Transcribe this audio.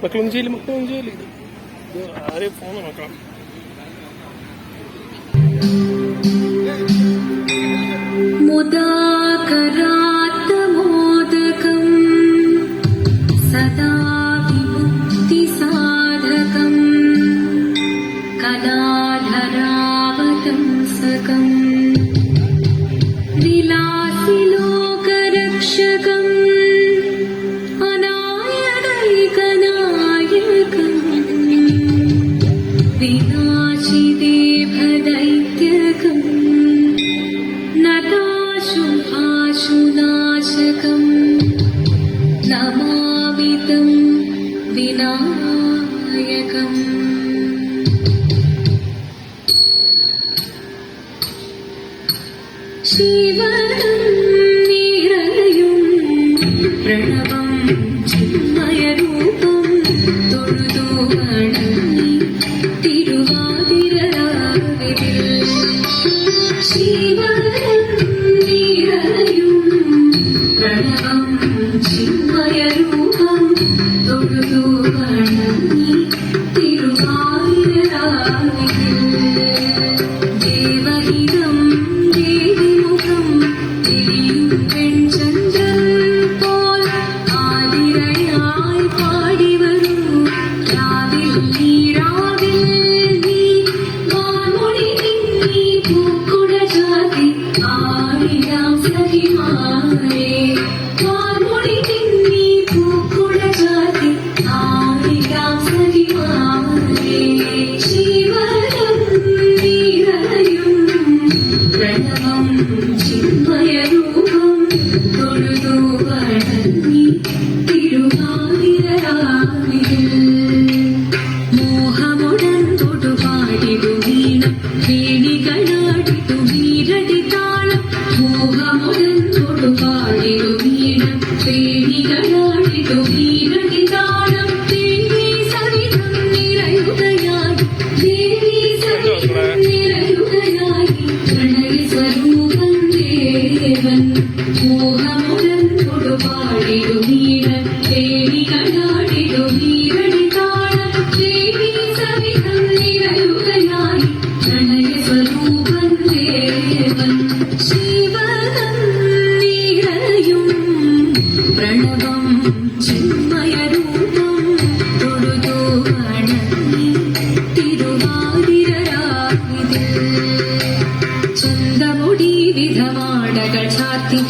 മക്കളൊന്നും ചെയ്യില്ല ആരെയും ഫോൺ നോക്കാം. മുദാകരാത്തമോദകം സദാ വിമുക്തിസാധകം കലാധരാവതംസകം വിലാസിലോകരക്ഷകം അനായകൈകനായകം വിനാശിദേവദൈത്യകം നദാശുഭാശുനാശകം നമാമിതം വിനായകം. ശിവനം നിറയും പ്രണവം ചിന്മയരൂപം തൊഴുതു വണങ്ങി തിരുവാതിരരാവിൽ. ശിവനം നിറയും പ്രണവം ചിന്മയരൂപം തൊഴുതു വണങ്ങി തിരുവാതിരരാവിൽ. ദേവഹിതം ദേവിമുഖം തിരിയും പെൺചന്ദ്രൻ പോൽ ആതിരയായി പാടിവരൂ രാവിൽ നീ വാമൊഴി നീ പൂക്കുട ചാത്തി ആടിടാം സഖിമാരേ. വാമൊഴി നീ പൂക്കുട ചാത്തി ആടിടാം സഖിമാരേ. ശിവനം നിറയും പ്രണവം ചിന്മയരൂപം തൊഴുതു വണങ്ങി തിരുവാതിരരാവിൽ. മോഹമുടൻ തൊടുപാടിടു വീണം വേണികളാടിടു വീരടി താളം. മോഹമുടൻ തൊടുപാടിടു വീണം വേണികളാടിടു വീരടി താളം. ദേവി സവിധം നിറയുകയായി ദേവി സവിധം നിറയുകയായി പ്രണയ സ്വരൂപം ദേവൻ. മോഹമുടൻ തൊടുപാടിടു വീണം വേണികളാടിടു വീരടി താളം. ദേവി സവിധം നിറയുകയായി പ്രണയ സ്വരൂപം ദേവൻ. ശിവനം നിറയും പ്രണവം ചിന്മയരൂപം തൊഴുതു വണങ്ങി തിരുവാതിരരാവിൽ. ചന്തമുടി വിധമാടകൾ ചാത്തി